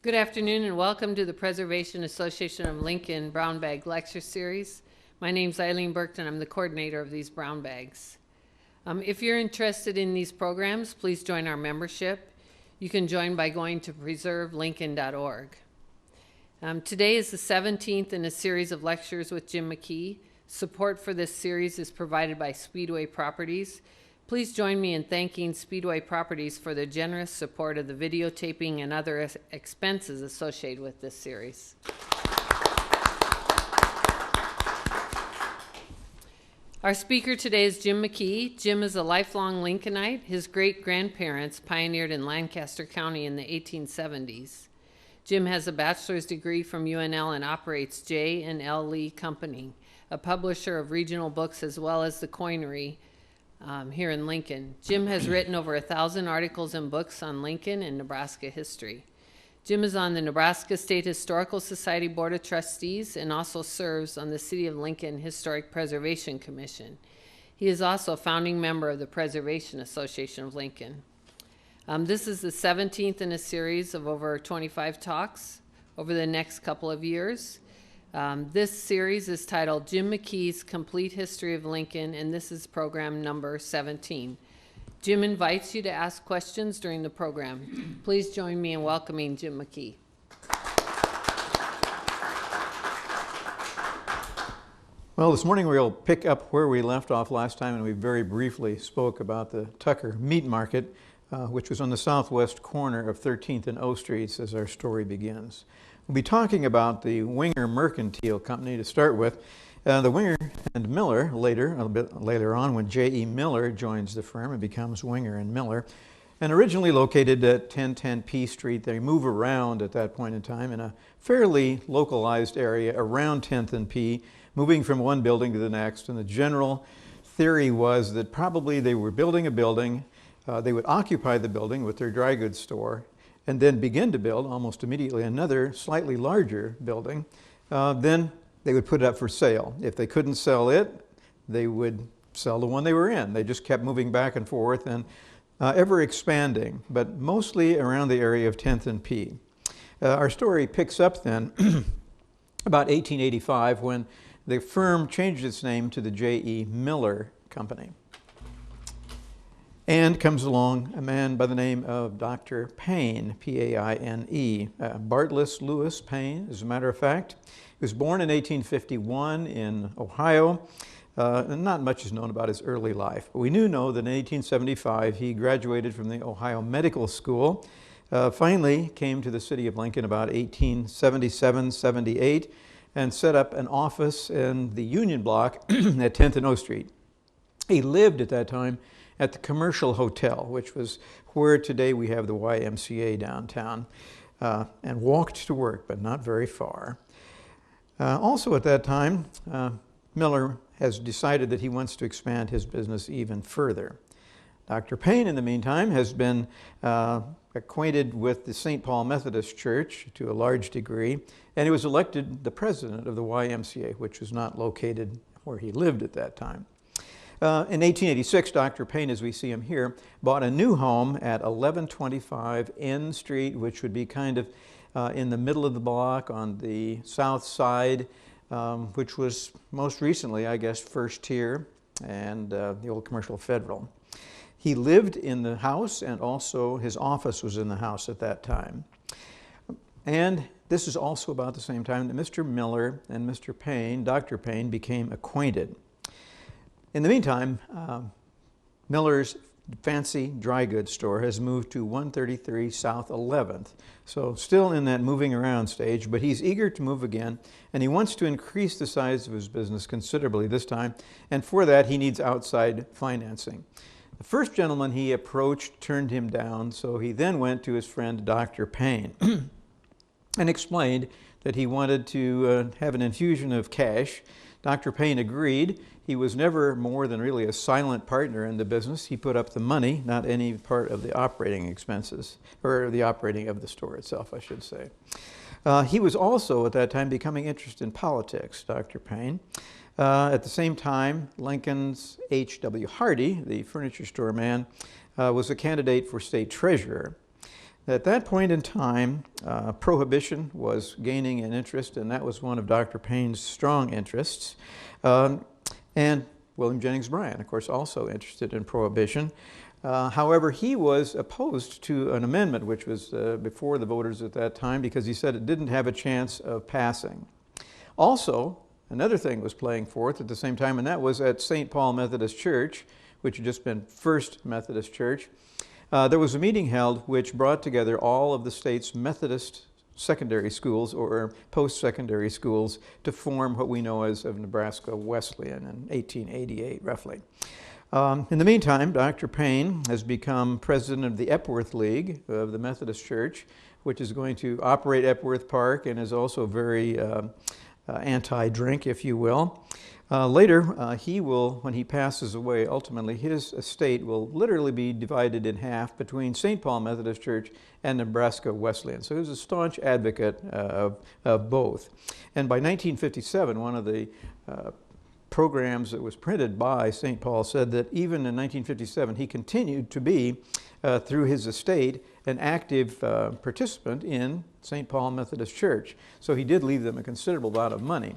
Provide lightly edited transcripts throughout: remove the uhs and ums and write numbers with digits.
Good afternoon and welcome to the Preservation Association of Lincoln Brown Bag Lecture Series. My name's Eileen Burke and I'm the coordinator of these brown bags. If you're interested in these programs, please join our membership. You can join by going to preservelincoln.org. Today is the 17th in a series of lectures with Jim McKee. Support for this series is provided by Speedway Properties. Please join me in thanking Speedway Properties for their generous support of the videotaping and other expenses associated with this series. Our speaker today is Jim McKee. Jim is a lifelong Lincolnite. His great-grandparents pioneered in Lancaster County in the 1870s. Jim has a bachelor's degree from UNL and operates J&L Lee Company, a publisher of regional books as well as the Coinery here in Lincoln. Jim has written over 1,000 articles and books on Lincoln and Nebraska history. Jim is on the Nebraska State Historical Society Board of Trustees and also serves on the City of Lincoln Historic Preservation Commission. He is also a founding member of the Preservation Association of Lincoln. This is the 17th in a series of over 25 talks over the next couple of years. This series is titled Jim McKee's Complete History of Lincoln, and this is program number 17. Jim invites you to ask questions during the program. Please join me in welcoming Jim McKee. Well, this morning we'll pick up where we left off last time, and we very briefly spoke about the Tucker Meat Market, which was on the southwest corner of 13th and O Streets as our story begins. We'll be talking about the Winger Mercantile Company to start with. The Winger and Miller a little bit later on, when J.E. Miller joins the firm and becomes Winger and Miller. And originally located at 1010 P Street, they move around at that point in time in a fairly localized area around 10th and P, moving from one building to the next. And the general theory was that probably they were building a building, they would occupy the building with their dry goods store, and then begin to build almost immediately another slightly larger building. Then they would put it up for sale. If they couldn't sell it, they would sell the one they were in. They just kept moving back and forth and ever expanding, but mostly around the area of 10th and P. Our story picks up then about 1885 when the firm changed its name to the J.E. Miller Company. And comes along a man by the name of Dr. Payne, P-A-I-N-E, Bartless Lewis Payne, as a matter of fact. He was born in 1851 in Ohio, and not much is known about his early life. But we do know that in 1875 he graduated from the Ohio Medical School, finally came to the city of Lincoln about 1877-78, and set up an office in the Union Block at 10th and O Street. He lived at that time at the Commercial Hotel, which was where today we have the YMCA downtown, and walked to work, but not very far. Also at that time, Miller has decided that he wants to expand his business even further. Dr. Payne, in the meantime, has been acquainted with the St. Paul Methodist Church to a large degree, and he was elected the president of the YMCA, which was not located where he lived at that time. In 1886, Dr. Payne, as we see him here, bought a new home at 1125 N Street, which would be kind of in the middle of the block on the south side, which was most recently, I guess, First Tier and the old Commercial Federal. He lived in the house, and also his office was in the house at that time. And this is also about the same time that Mr. Miller and Mr. Payne, Dr. Payne, became acquainted. In the meantime, Miller's fancy dry goods store has moved to 133 South 11th. So still in that moving around stage, but he's eager to move again, and he wants to increase the size of his business considerably this time, and for that he needs outside financing. The first gentleman he approached turned him down, so he then went to his friend Dr. Payne and explained that he wanted to have an infusion of cash. Dr. Payne agreed. He was never more than really a silent partner in the business. He put up the money, not any part of the operating expenses, or the operating of the store itself, I should say. He was also at that time becoming interested in politics, Dr. Payne. At the same time, Lincoln's H.W. Hardy, the furniture store man, was a candidate for state treasurer. At that point in time, prohibition was gaining in interest, and that was one of Dr. Payne's strong interests. And William Jennings Bryan, of course, also interested in prohibition. However, he was opposed to an amendment which was before the voters at that time because he said it didn't have a chance of passing. Also, another thing was playing forth at the same time, and that was at St. Paul Methodist Church, which had just been First Methodist Church. There was a meeting held which brought together all of the state's Methodist secondary schools or post-secondary schools to form what we know as of Nebraska Wesleyan in 1888, roughly. In the meantime, Dr. Payne has become president of the Epworth League of the Methodist Church, which is going to operate Epworth Park and is also very anti-drink, if you will. Later, he will, when he passes away, ultimately his estate will literally be divided in half between St. Paul Methodist Church and Nebraska Wesleyan. So he was a staunch advocate of both. And by 1957, one of the programs that was printed by St. Paul said that even in 1957, he continued to be, through his estate, an active participant in St. Paul Methodist Church. So he did leave them a considerable amount of money.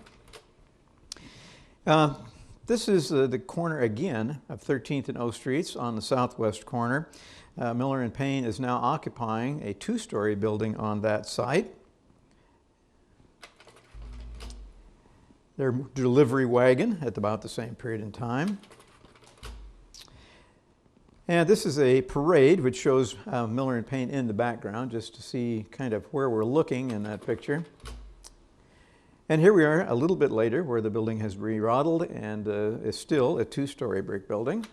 This is the corner again of 13th and O Streets on the southwest corner. Miller and Payne is now occupying a two-story building on that site. Their delivery wagon at about the same period in time. And this is a parade which shows Miller and Payne in the background, just to see kind of where we're looking in that picture. And here we are a little bit later where the building has remodeled and is still a two-story brick building.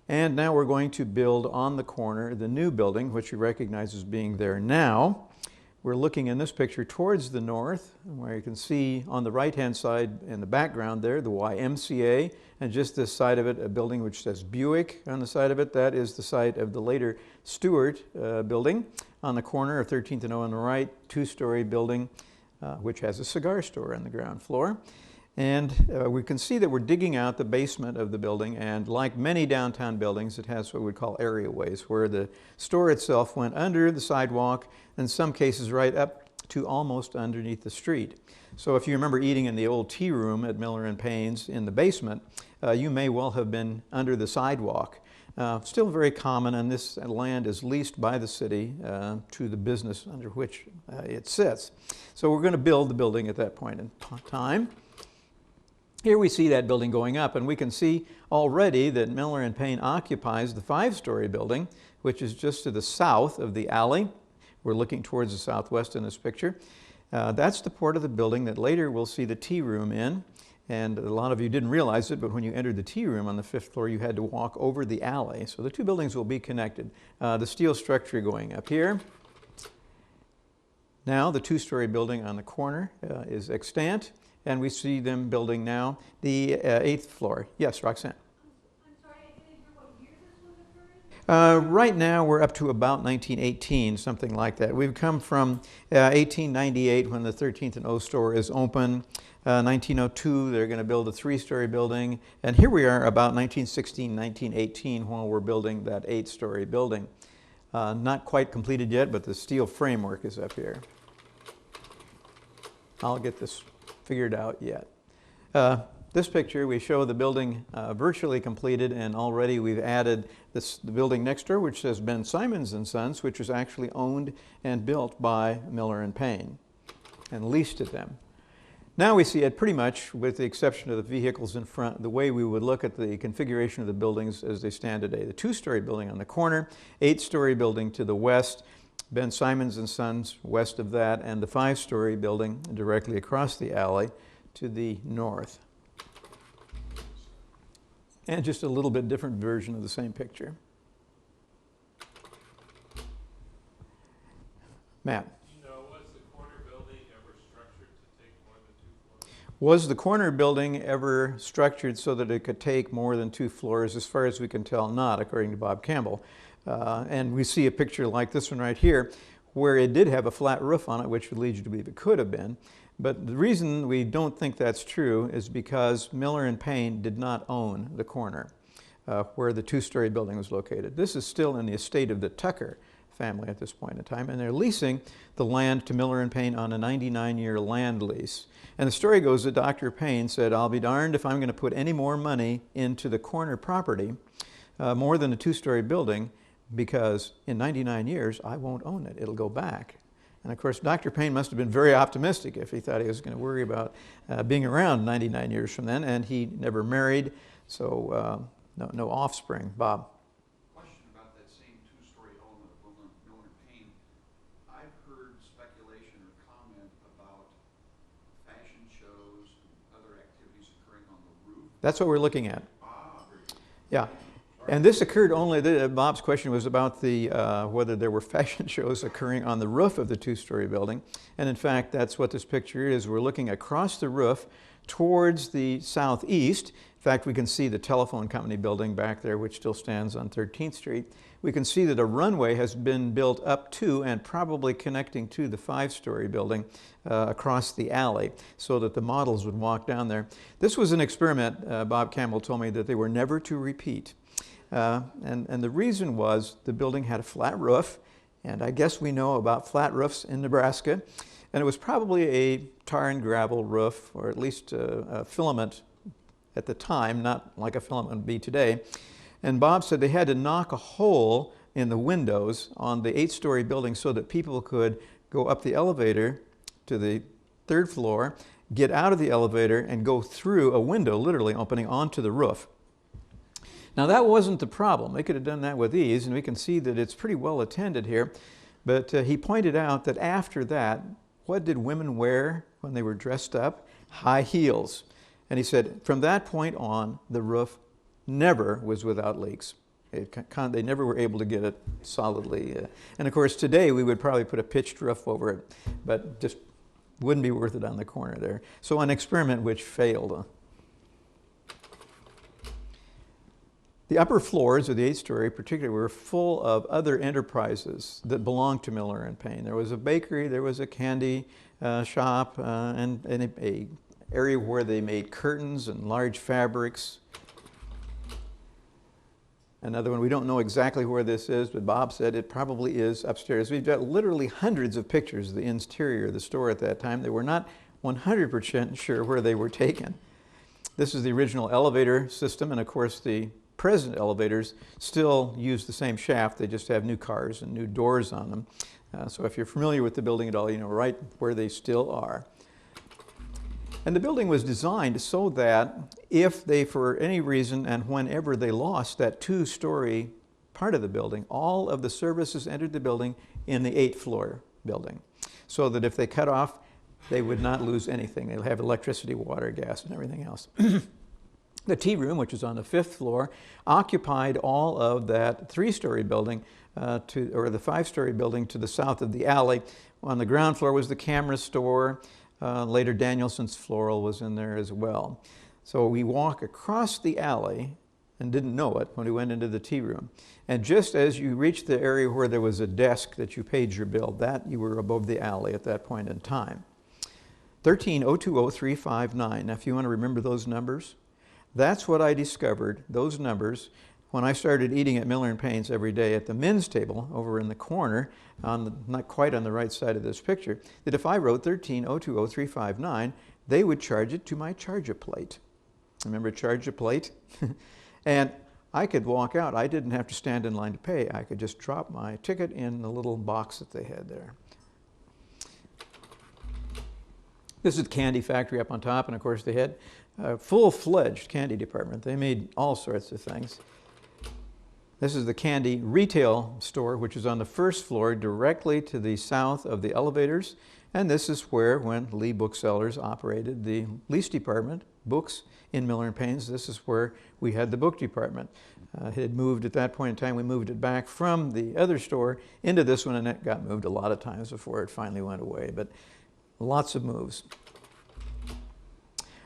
And now we're going to build on the corner the new building, which you recognize as being there now. We're looking in this picture towards the north, where you can see on the right-hand side in the background there, the YMCA, and just this side of it, a building which says Buick on the side of it. That is the site of the later Stewart building. On the corner of 13th and O on the right, two-story building, which has a cigar store on the ground floor. And we can see that we're digging out the basement of the building, and like many downtown buildings, it has what we call areaways, where the store itself went under the sidewalk, in some cases right up to almost underneath the street. So if you remember eating in the old tea room at Miller and Payne's in the basement, you may well have been under the sidewalk. Still very common, and this land is leased by the city to the business under which it sits. So we're going to build the building at that point in time. Here we see that building going up, and we can see already that Miller and Payne occupies the five-story building, which is just to the south of the alley. We're looking towards the southwest in this picture. That's the part of the building that later we'll see the tea room in. And a lot of you didn't realize it, but when you entered the tea room on the fifth floor, you had to walk over the alley. So the two buildings will be connected. The steel structure going up here. Now the two-story building on the corner is extant, and we see them building now the eighth floor. Yes, Roxanne? I'm sorry, I didn't hear what year this was occurring? Right now we're up to about 1918, something like that. We've come from 1898 when the 13th and O store is open. 1902 they're going to build a three-story building, and here we are about 1916, 1918 while we're building that eight-story building. Not quite completed yet, but the steel framework is up here. I'll get this figured out yet. This picture, we show the building virtually completed, and already we've added the building next door, which says Ben Simons and Sons, which was actually owned and built by Miller and Payne and leased to them. Now we see it pretty much, with the exception of the vehicles in front, the way we would look at the configuration of the buildings as they stand today. The two-story building on the corner, eight-story building to the west, Ben Simons and Sons west of that, and the five-story building directly across the alley to the north. And just a little bit different version of the same picture. Matt. Was the corner building ever structured so that it could take more than two floors? As far as we can tell, not, according to Bob Campbell. And we see a picture like this one right here, where it did have a flat roof on it, which would lead you to believe it could have been. But the reason we don't think that's true is because Miller and Payne did not own the corner where the two-story building was located. This is still in the estate of the Tucker family at this point in time, and they're leasing the land to Miller and Payne on a 99-year land lease. And the story goes that Dr. Payne said, "I'll be darned if I'm going to put any more money into the corner property, more than a 2-story building, because in 99 years, I won't own it. It'll go back." And of course, Dr. Payne must have been very optimistic if he thought he was going to worry about being around 99 years from then, and he never married, so no offspring. Bob? Question about that same 2-story element of Miller and Payne. I've heard speculation or comment about fashion shows and other activities occurring on the roof. That's what we're looking at. Very good. Yeah. And this occurred only, Bob's question was about whether there were fashion shows occurring on the roof of the 2-story building. And in fact, that's what this picture is. We're looking across the roof towards the southeast. In fact, we can see the telephone company building back there, which still stands on 13th Street. We can see that a runway has been built up to and probably connecting to the 5-story building across the alley so that the models would walk down there. This was an experiment, Bob Campbell told me, that they were never to repeat. And the reason was the building had a flat roof, and I guess we know about flat roofs in Nebraska, and it was probably a tar and gravel roof, or at least a filament at the time, not like a filament would be today. And Bob said they had to knock a hole in the windows on the 8-story building so that people could go up the elevator to the 3rd floor, get out of the elevator, and go through a window, literally opening onto the roof. Now that wasn't the problem. They could have done that with ease, and we can see that it's pretty well attended here. But he pointed out that after that, what did women wear when they were dressed up? High heels. And he said from that point on, the roof never was without leaks. They never were able to get it solidly. And of course today we would probably put a pitched roof over it, but just wouldn't be worth it on the corner there. So an experiment which failed. The upper floors of the 8-story particularly were full of other enterprises that belonged to Miller and Payne. There was a bakery, there was a candy shop, and a area where they made curtains and large fabrics. Another one, we don't know exactly where this is, but Bob said it probably is upstairs. We've got literally hundreds of pictures of the interior of the store at that time. They were not 100% sure where they were taken. This is the original elevator system, and of course the present elevators still use the same shaft. They just have new cars and new doors on them. So if you're familiar with the building at all, you know right where they still are. And the building was designed so that if they, for any reason and whenever they lost that 2-story part of the building, all of the services entered the building in the 8th-floor building. So that if they cut off, they would not lose anything. They'll have electricity, water, gas, and everything else. The tea room, which was on the 5th floor, occupied all of that 3-story building, or the 5-story building to the south of the alley. On the ground floor was the camera store. Later, Danielson's Floral was in there as well. So we walk across the alley and didn't know it when we went into the tea room. And just as you reached the area where there was a desk that you paid your bill, that you were above the alley at that point in time. 13020-359. Now, if you want to remember those numbers, that's what I discovered, those numbers, when I started eating at Miller and Payne's every day at the men's table over in the corner, not quite on the right side of this picture, that if I wrote 13020-359, they would charge it to my charge-a-plate. Remember charge-a-plate? And I could walk out. I didn't have to stand in line to pay. I could just drop my ticket in the little box that they had there. This is the candy factory up on top, and of course they had a full-fledged candy department. They made all sorts of things. This is the candy retail store, which is on the 1st floor directly to the south of the elevators. And this is where, when Lee Booksellers operated the lease department, books in Miller and Payne's, this is where we had the book department. It had moved at that point in time. We moved it back from the other store into this one, and it got moved a lot of times before it finally went away. But lots of moves.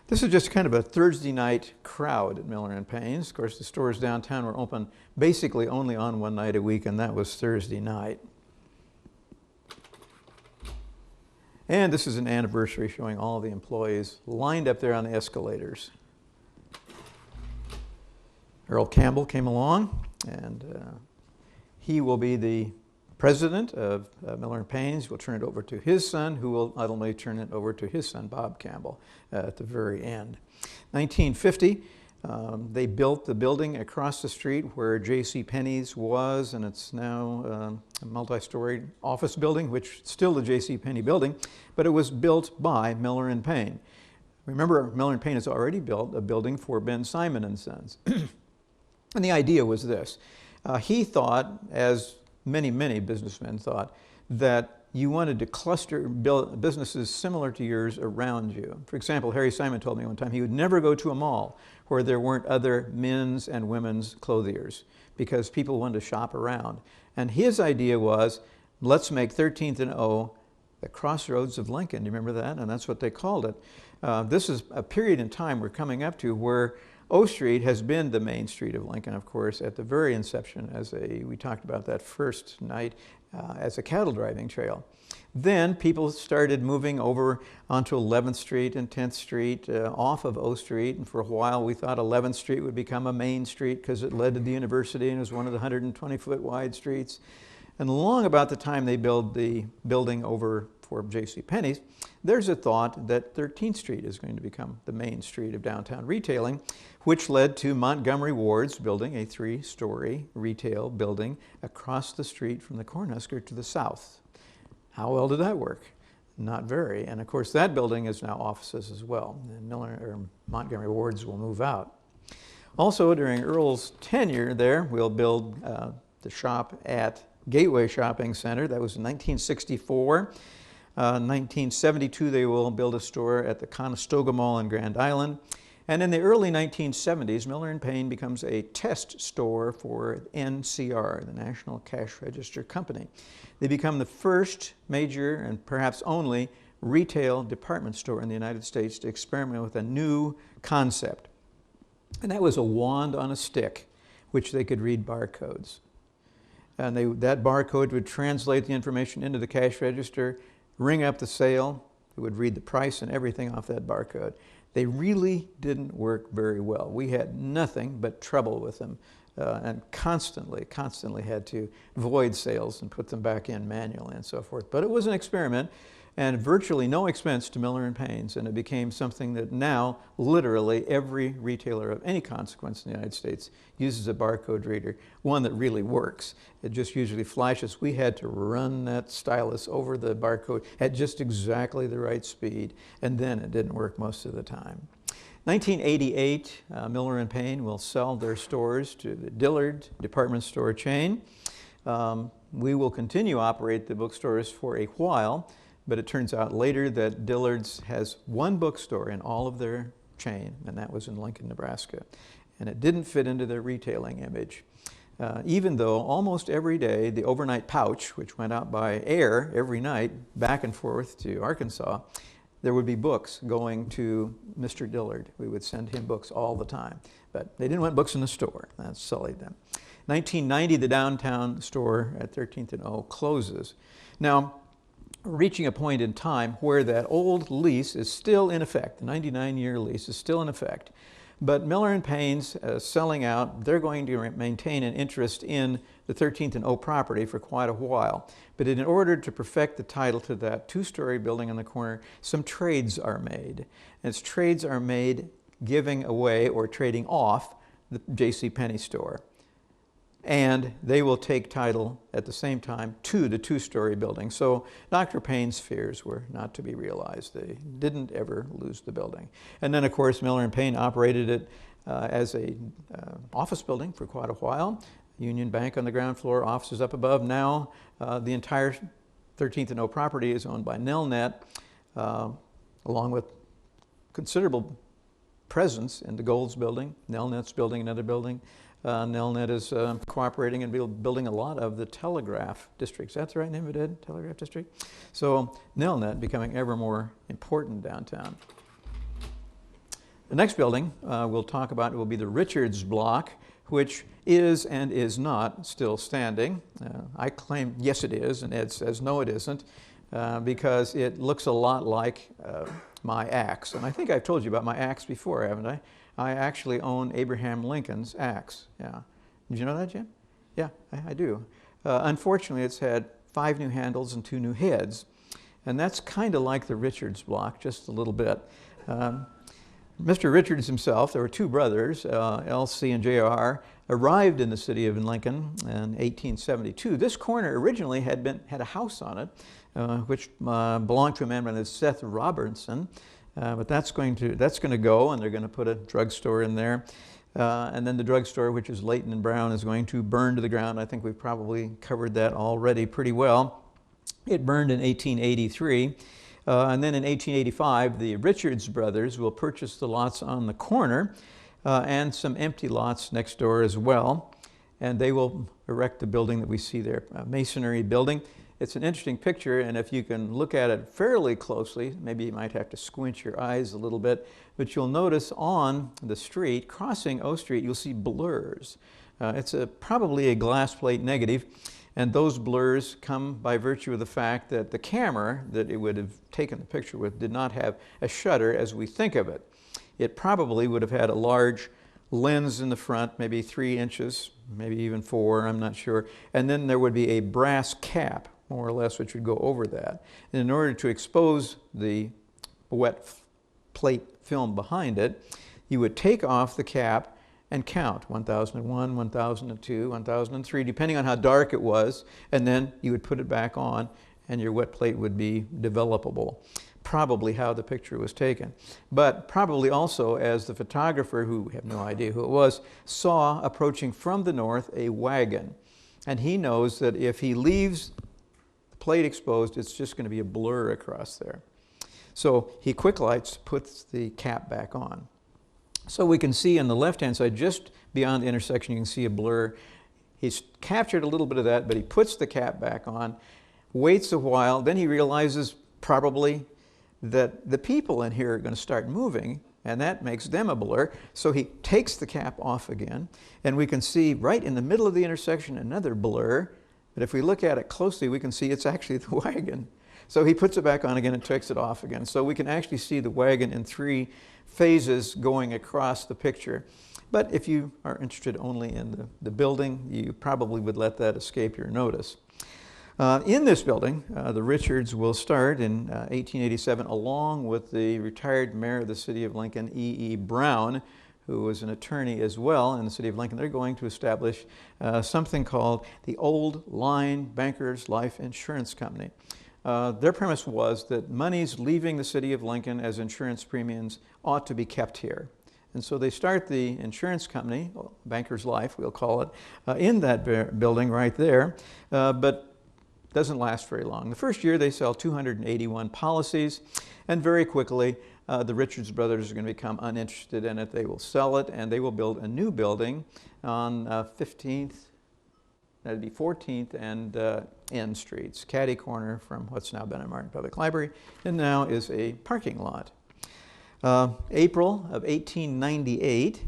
This is just kind of a Thursday night crowd at Miller and Payne's. Of course, the stores downtown were open basically only on one night a week, and that was Thursday night. And this is an anniversary showing all the employees lined up there on the escalators. Earl Campbell came along, and he will be the president of Miller and Payne's will turn it over to his son, who will ultimately turn it over to his son, Bob Campbell, at the very end. 1950, they built the building across the street where J.C. Penney's was, and it's now a multi-story office building, which is still the J.C. Penney building, but it was built by Miller and Payne. Remember, Miller and Payne has already built a building for Ben Simon and Sons. And the idea was this. He thought, as many businessmen thought, that you wanted to cluster businesses similar to yours around you. For example, Harry Simon told me one time he would never go to a mall where there weren't other men's and women's clothiers because people wanted to shop around. And his idea was, let's make 13th and O the Crossroads of Lincoln. Do you remember that? And that's what they called it. This is a period in time we're coming up to where O Street has been the main street of Lincoln, of course, at the very inception we talked about that first night, as a cattle driving trail. Then people started moving over onto 11th Street and 10th Street off of O Street. And for a while we thought 11th Street would become a main street because it led to the university and was one of the 120-foot wide streets. And long about the time they build the building over for J.C. Penney's, there's a thought that 13th Street is going to become the main street of downtown retailing, which led to Montgomery Ward's building a 3-story retail building across the street from the Cornhusker to the south. How well did that work? Not very. And of course that building is now offices as well. And Montgomery Ward's will move out. Also during Earl's tenure there, we'll build the shop at Gateway Shopping Center. That was in 1964. 1972, they will build a store at the Conestoga Mall in Grand Island. And in the early 1970s, Miller and Payne becomes a test store for NCR, the National Cash Register Company. They become the first major and perhaps only retail department store in the United States to experiment with a new concept. And that was a wand on a stick, which they could read barcodes. And that barcode would translate the information into the cash register, ring up the sale. It would read the price and everything off that barcode. They really didn't work very well. We had nothing but trouble with them and constantly had to void sales and put them back in manually and so forth. But it was an experiment and virtually no expense to Miller and Payne's, and it became something that now literally every retailer of any consequence in the United States uses a barcode reader, one that really works. It just usually flashes. We had to run that stylus over the barcode at just exactly the right speed, and then it didn't work most of the time. 1988, Miller and Payne will sell their stores to the Dillard department store chain. We will continue to operate the bookstores for a while, but it turns out later that Dillard's has one bookstore in all of their chain, and that was in Lincoln, Nebraska. And it didn't fit into their retailing image. Even though almost every day the overnight pouch, which went out by air every night back and forth to Arkansas, there would be books going to Mr. Dillard. We would send him books all the time. But they didn't want books in the store. That sullied them. 1990, the downtown store at 13th and O closes. Now, reaching a point in time where that old lease is still in effect. The 99-year lease is still in effect. But Miller and Payne's selling out, they're going to maintain an interest in the 13th and O property for quite a while. But in order to perfect the title to that 2-story building on the corner, some trades are made. And its trades are made giving away or trading off the J.C. Penney store. And they will take title at the same time to the 2-story building. So Dr. Payne's fears were not to be realized. They didn't ever lose the building. And then, of course, Miller and Payne operated it as a office building for quite a while. Union Bank on the ground floor, offices up above. Now the entire 13th and O property is owned by Nelnet, along with considerable presence in the Golds building. Nelnet's building another building. Nelnet is cooperating and building a lot of the Telegraph districts. That's the right name of it, Telegraph District? So Nelnet becoming ever more important downtown. The next building we'll talk about will be the Richards Block, which is and is not still standing. I claim yes it is, and Ed says no it isn't, because it looks a lot like my axe. And I think I've told you about my axe before, haven't I? I actually own Abraham Lincoln's axe. Yeah. Did you know that, Jim? Yeah, I do. Unfortunately, it's had 5 new handles and 2 new heads. And that's kind of like the Richards block, just a little bit. Mr. Richards himself, there were 2 brothers, L.C. and J.R., arrived in the city of Lincoln in 1872. This corner originally had a house on it, which belonged to a man named Seth Robertson. But that's going to go, and they're going to put a drugstore in there. And then the drugstore, which is Leighton and Brown, is going to burn to the ground. I think we've probably covered that already pretty well. It burned in 1883. And then in 1885, the Richards brothers will purchase the lots on the corner and some empty lots next door as well. And they will erect the building that we see there, a masonry building. It's an interesting picture, and if you can look at it fairly closely, maybe you might have to squint your eyes a little bit, but you'll notice on the street, crossing O Street, you'll see blurs. It's probably a glass plate negative, and those blurs come by virtue of the fact that the camera that it would have taken the picture with did not have a shutter as we think of it. It probably would have had a large lens in the front, maybe 3 inches, maybe even 4, I'm not sure, and then there would be a brass cap, more or less, which would go over that. And in order to expose the wet plate film behind it, you would take off the cap and count 1001, 1002, 1003, depending on how dark it was, and then you would put it back on and your wet plate would be developable. Probably how the picture was taken. But probably also as the photographer, who we have no idea who it was, saw approaching from the north a wagon. And he knows that if he leaves plate exposed, it's just going to be a blur across there. So he quick lights, puts the cap back on. So we can see on the left-hand side, just beyond the intersection, you can see a blur. He's captured a little bit of that, but he puts the cap back on, waits a while, then he realizes probably that the people in here are going to start moving, and that makes them a blur. So he takes the cap off again, and we can see right in the middle of the intersection another blur. But if we look at it closely, we can see it's actually the wagon. So he puts it back on again and takes it off again. So we can actually see the wagon in 3 phases going across the picture. But if you are interested only in the building, you probably would let that escape your notice. In this building, the Richards will start in 1887, along with the retired mayor of the city of Lincoln, E.E. Brown, who was an attorney as well in the city of Lincoln. They're going to establish something called the Old Line Bankers Life Insurance Company. Their premise was that monies leaving the city of Lincoln as insurance premiums ought to be kept here. And so they start the insurance company, Bankers Life, we'll call it, in that building right there, but doesn't last very long. The first year they sell 281 policies, and very quickly the Richards brothers are going to become uninterested in it. They will sell it, and they will build a new building on 15th, that'd be 14th and N Streets, catty corner from what's now Benham Martin Public Library, and now is a parking lot. April of 1898,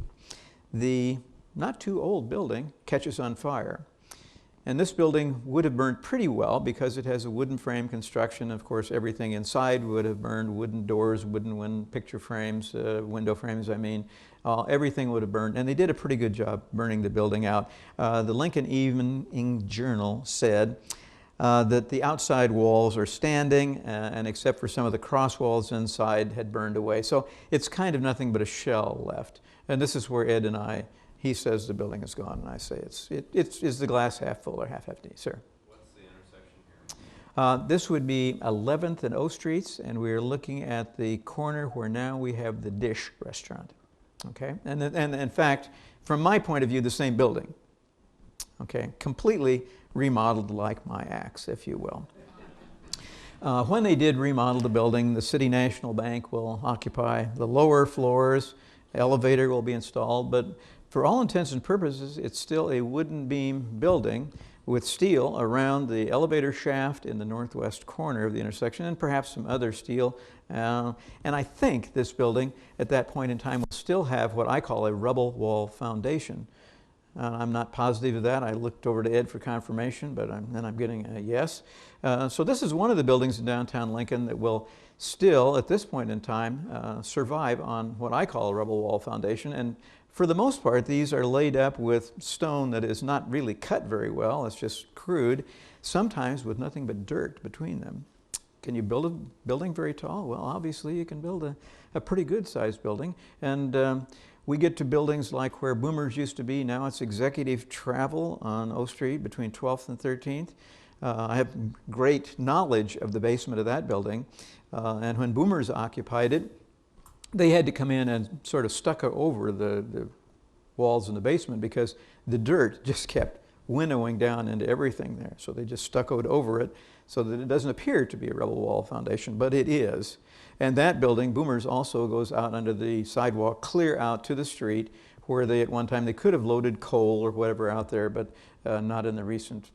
the not too old building catches on fire. And this building would have burned pretty well because it has a wooden frame construction. Of course, everything inside would have burned, wooden doors, wooden picture frames, window frames, I mean. Everything would have burned, and they did a pretty good job burning the building out. The Lincoln Evening Journal said that the outside walls are standing, and except for some of the cross walls inside had burned away. So it's kind of nothing but a shell left. And this is where Ed and I, he says the building is gone, and I say is the glass half full or half empty, sir? What's the intersection here? This would be 11th and O Streets, and we're looking at the corner where now we have the Dish restaurant. Okay, and in fact, from my point of view, the same building. Okay, completely remodeled like my axe, if you will. When they did remodel the building, the City National Bank will occupy the lower floors, elevator will be installed, but for all intents and purposes, it's still a wooden beam building with steel around the elevator shaft in the northwest corner of the intersection, and perhaps some other steel. And I think this building at that point in time will still have what I call a rubble wall foundation. I'm not positive of that. I looked over to Ed for confirmation, but then I'm getting a yes. So this is one of the buildings in downtown Lincoln that will still, at this point in time, survive on what I call a rubble wall foundation. And For the most part, these are laid up with stone that is not really cut very well. It's just crude, sometimes with nothing but dirt between them. Can you build a building very tall? Well, obviously you can build a pretty good sized building. And we get to buildings like where Boomers used to be. Now it's Executive Travel on O Street between 12th and 13th. I have great knowledge of the basement of that building. And when Boomers occupied it, they had to come in and sort of stucco over the walls in the basement because the dirt just kept winnowing down into everything there. So they just stuccoed over it so that it doesn't appear to be a rubble wall foundation, but it is. And that building, Boomers, also goes out under the sidewalk, clear out to the street, where they at one time they could have loaded coal or whatever out there, but not in the recent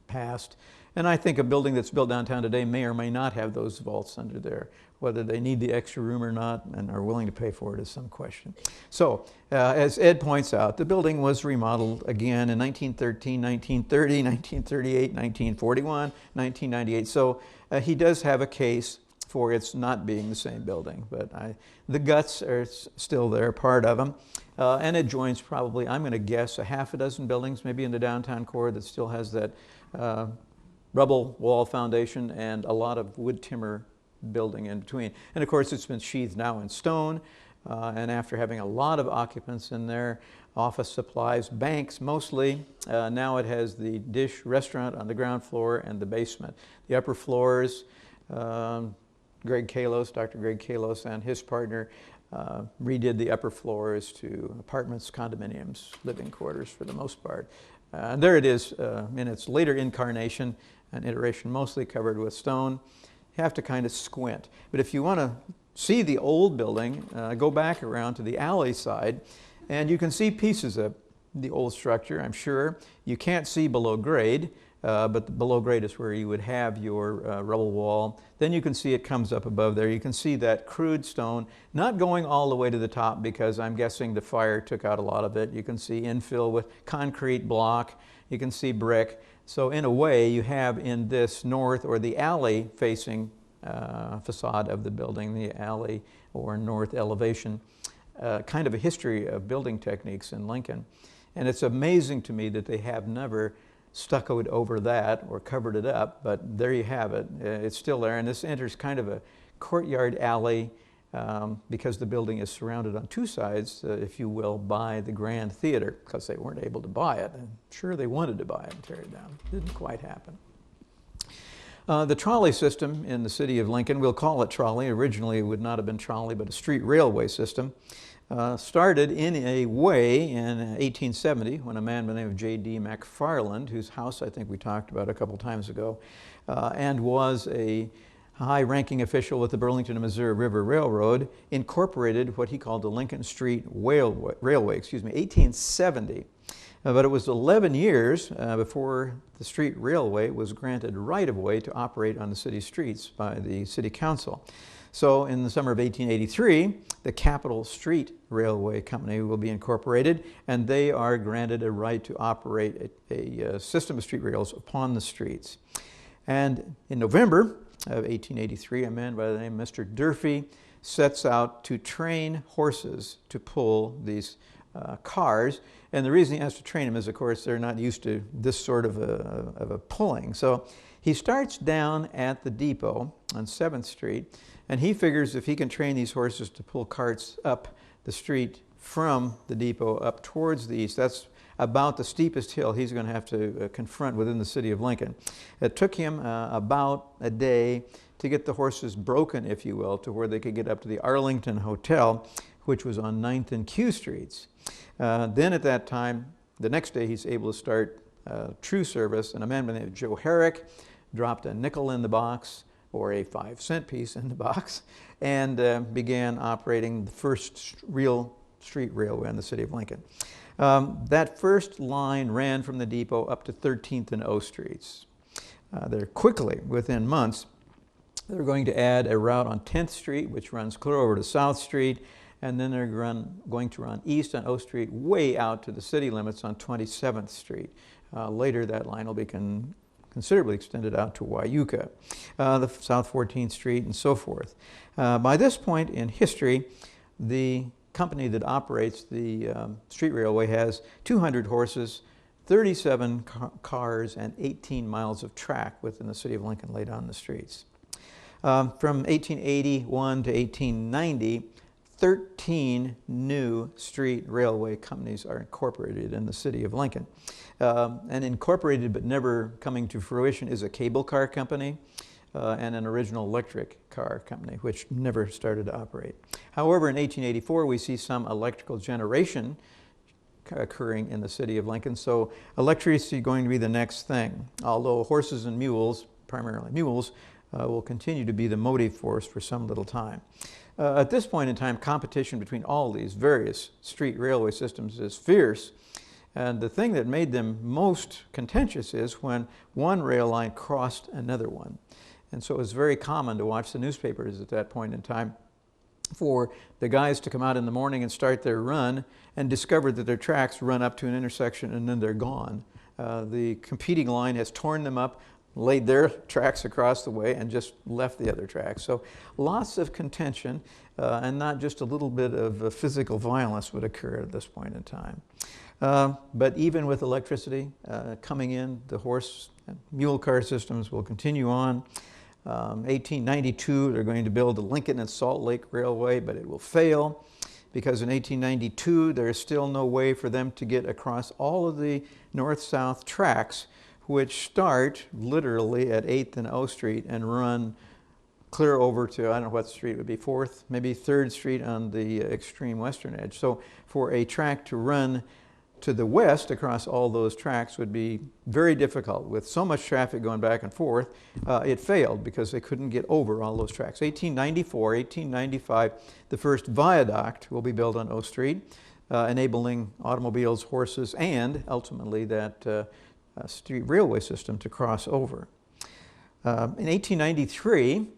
past. And I think a building that's built downtown today may or may not have those vaults under there. Whether they need the extra room or not and are willing to pay for it is some question. So, as Ed points out, the building was remodeled again in 1913, 1930, 1938, 1941, 1998. So he does have a case for its not being the same building, but the guts are still there, part of them. And it joins probably, I'm going to guess, a half a dozen buildings, maybe in the downtown core, that still has that rubble wall foundation and a lot of wood timber building in between. And of course it's been sheathed now in stone, and after having a lot of occupants in there, office supplies, banks mostly, now it has the Dish restaurant on the ground floor and the basement. The upper floors, Dr. Greg Kalos and his partner redid the upper floors to apartments, condominiums, living quarters for the most part. There it is in its later incarnation, an iteration mostly covered with stone. You have to kind of squint. But if you want to see the old building, go back around to the alley side, and you can see pieces of the old structure, I'm sure. You can't see below grade, but below grade is where you would have your rubble wall. Then you can see it comes up above there. You can see that crude stone, not going all the way to the top because I'm guessing the fire took out a lot of it. You can see infill with concrete block. You can see brick. So in a way, you have in this north or the alley facing facade of the building, the alley or north elevation, kind of a history of building techniques in Lincoln. And it's amazing to me that they have never stuccoed over that or covered it up, but there you have it. It's still there, and this enters kind of a courtyard alley because the building is surrounded on two sides, if you will, by the Grand Theater, because they weren't able to buy it. I'm sure they wanted to buy it and tear it down. Didn't quite happen. The trolley system in the city of Lincoln, we'll call it trolley. Originally it would not have been trolley, but a street railway system. Started in a way in 1870 when a man by the name of J.D. McFarland, whose house I think we talked about a couple times ago, and was a high-ranking official with the Burlington and Missouri River Railroad, incorporated what he called the Lincoln Street Railway, 1870. But it was 11 years before the street railway was granted right-of-way to operate on the city streets by the city council. So in the summer of 1883, the Capitol Street Railway Company will be incorporated, and they are granted a right to operate a system of street rails upon the streets. And in November of 1883, a man by the name of Mr. Durfee sets out to train horses to pull these cars. And the reason he has to train them is, of course, they're not used to this sort of a pulling. So he starts down at the depot on 7th Street, and he figures if he can train these horses to pull carts up the street from the depot up towards the east, that's about the steepest hill he's going to have to confront within the city of Lincoln. It took him about a day to get the horses broken, if you will, to where they could get up to the Arlington Hotel, which was on 9th and Q Streets. Then at that time, the next day he's able to start true service, and a man by the name of Joe Herrick dropped a nickel in the box or a 5-cent piece in the box and began operating the first real street railway in the city of Lincoln. That first line ran from the depot up to 13th and O Streets. They're quickly, within months, they're going to add a route on 10th Street, which runs clear over to South Street, and then they're going to run east on O Street way out to the city limits on 27th Street. Later, that line will be considerably extended out to Wyuka, the South 14th Street, and so forth. By this point in history, the company that operates the street railway has 200 horses, 37 cars, and 18 miles of track within the city of Lincoln laid on the streets. From 1881 to 1890, 13 new street railway companies are incorporated in the city of Lincoln. And incorporated but never coming to fruition is a cable car company and an original electric car company, which never started to operate. However, in 1884, we see some electrical generation occurring in the city of Lincoln, so electricity is going to be the next thing, although horses and mules, primarily mules, will continue to be the motive force for some little time. At this point in time, competition between all these various street railway systems is fierce, and the thing that made them most contentious is when one rail line crossed another one. And so it was very common to watch the newspapers at that point in time for the guys to come out in the morning and start their run and discover that their tracks run up to an intersection and then they're gone. The competing line has torn them up, laid their tracks across the way, and just left the other tracks. So lots of contention and not just a little bit of physical violence would occur at this point in time. But even with electricity coming in, the horse and mule car systems will continue on. 1892, they're going to build the Lincoln and Salt Lake Railway, but it will fail because in 1892, there's still no way for them to get across all of the north-south tracks, which start literally at 8th and O Street and run clear over to, I don't know what street would be, 4th, maybe 3rd Street on the extreme western edge. So for a track to run to the west across all those tracks would be very difficult. With so much traffic going back and forth, it failed because they couldn't get over all those tracks. 1894, 1895, the first viaduct will be built on O Street, enabling automobiles, horses, and ultimately that street railway system to cross over. In 1893,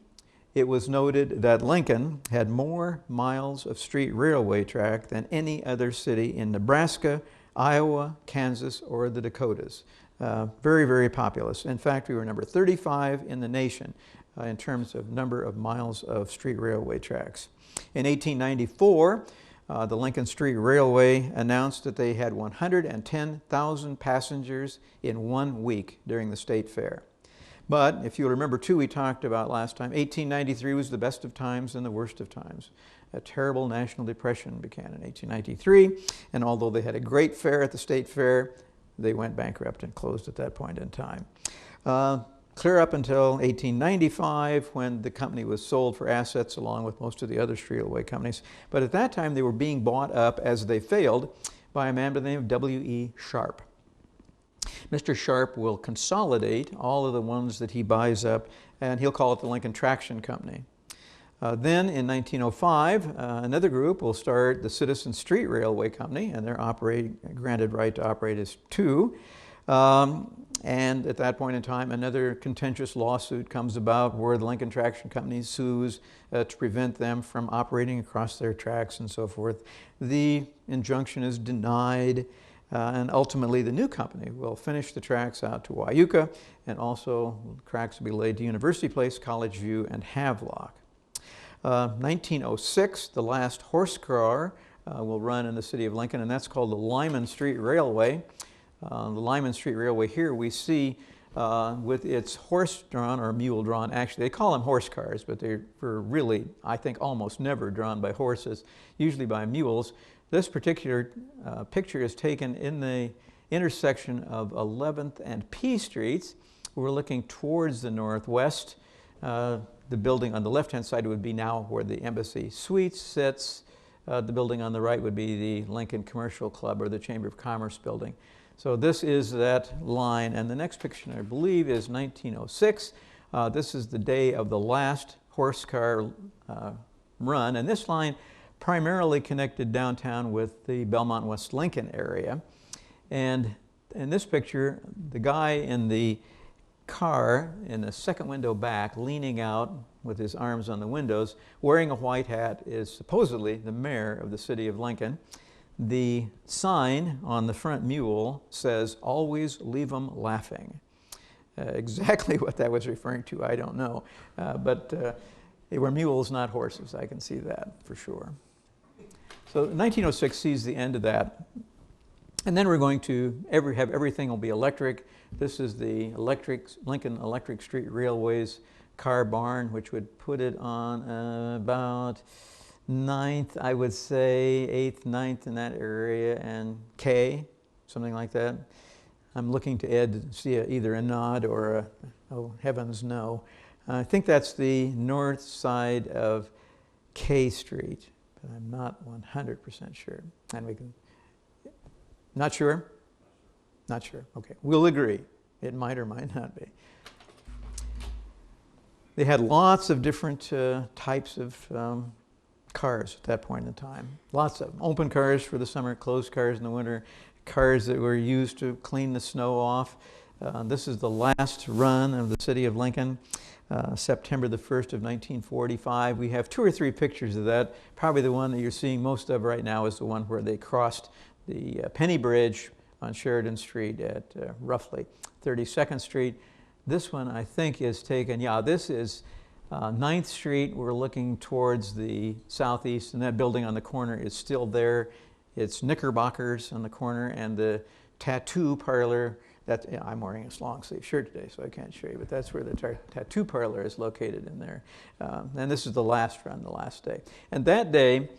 it was noted that Lincoln had more miles of street railway track than any other city in Nebraska, Iowa, Kansas, or the Dakotas. Very, very populous. In fact, we were number 35 in the nation in terms of number of miles of street railway tracks. In 1894, the Lincoln Street Railway announced that they had 110,000 passengers in 1 week during the state fair. But if you remember too, we talked about last time, 1893 was the best of times and the worst of times. A terrible national depression began in 1893, and although they had a great fair at the state fair, they went bankrupt and closed at that point in time. Clear up until 1895 when the company was sold for assets along with most of the other street railway companies. But at that time they were being bought up as they failed by a man by the name of W.E. Sharp. Mr. Sharp will consolidate all of the ones that he buys up, and he'll call it the Lincoln Traction Company. Then in 1905, another group will start the Citizen Street Railway Company, and they're granted right to operate as two. And at that point in time, another contentious lawsuit comes about where the Lincoln Traction Company sues to prevent them from operating across their tracks and so forth. The injunction is denied, and ultimately the new company will finish the tracks out to Wyuka, and also tracks will be laid to University Place, College View, and Havelock. 1906, the last horse car will run in the city of Lincoln, and that's called the Lyman Street Railway. The Lyman Street Railway here we see with its horse-drawn or mule-drawn, actually they call them horse cars, but they're really, I think, almost never drawn by horses, usually by mules. This particular picture is taken in the intersection of 11th and P Streets. We're looking towards the northwest. The building on the left-hand side would be now where the Embassy Suites sits. The building on the right would be the Lincoln Commercial Club or the Chamber of Commerce building. So this is that line, and the next picture, I believe, is 1906. This is the day of the last horse car run, and this line primarily connected downtown with the Belmont West Lincoln area. And in this picture, the guy in the car in the second window back, leaning out with his arms on the windows, wearing a white hat, is supposedly the mayor of the city of Lincoln. The sign on the front mule says, "Always leave 'em laughing." Exactly what that was referring to, I don't know. But they were mules, not horses. I can see that for sure. So 1906 sees the end of that. And then we're going to have everything will be electric. This is the Lincoln Electric Street Railways car barn, which would put it on about 9th, I would say, 8th, 9th in that area, and K, something like that. I'm looking to Ed to see either a nod or a, oh heavens no. I think that's the north side of K Street, but I'm not 100% sure. And we can, not sure? Not sure, okay. We'll agree. It might or might not be. They had lots of different types of cars at that point in time. Lots of them. Open cars for the summer, closed cars in the winter, cars that were used to clean the snow off. This is the last run of the city of Lincoln, September the 1st of 1945. We have 2 or 3 pictures of that. Probably the one that you're seeing most of right now is the one where they crossed the Penny Bridge on Sheridan Street at roughly 32nd Street. This one, I think, is taken, yeah, this is 9th Street. We're looking towards the southeast, and that building on the corner is still there. It's Knickerbockers on the corner, and the tattoo parlor, that, yeah, I'm wearing a long sleeve shirt today, so I can't show you, but that's where the tattoo parlor is located in there. And this is the last run, the last day. And that day,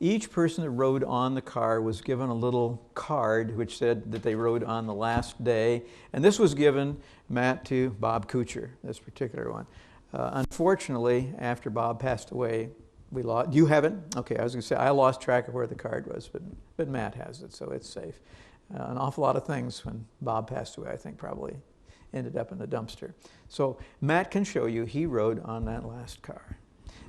each person that rode on the car was given a little card which said that they rode on the last day. And this was given, Matt, to Bob Kuchar, this particular one. Unfortunately, after Bob passed away, we lost. Do you have it? Okay, I was going to say I lost track of where the card was, but Matt has it, so it's safe. An awful lot of things when Bob passed away, I think, probably ended up in the dumpster. So Matt can show you he rode on that last car.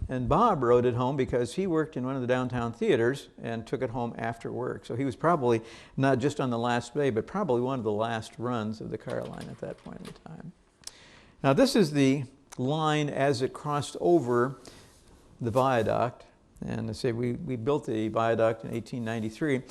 And Bob rode it home because he worked in one of the downtown theaters and took it home after work. So he was probably not just on the last day, but probably one of the last runs of the car line at that point in time. Now this is the line as it crossed over the viaduct. And I say we built the viaduct in 1893.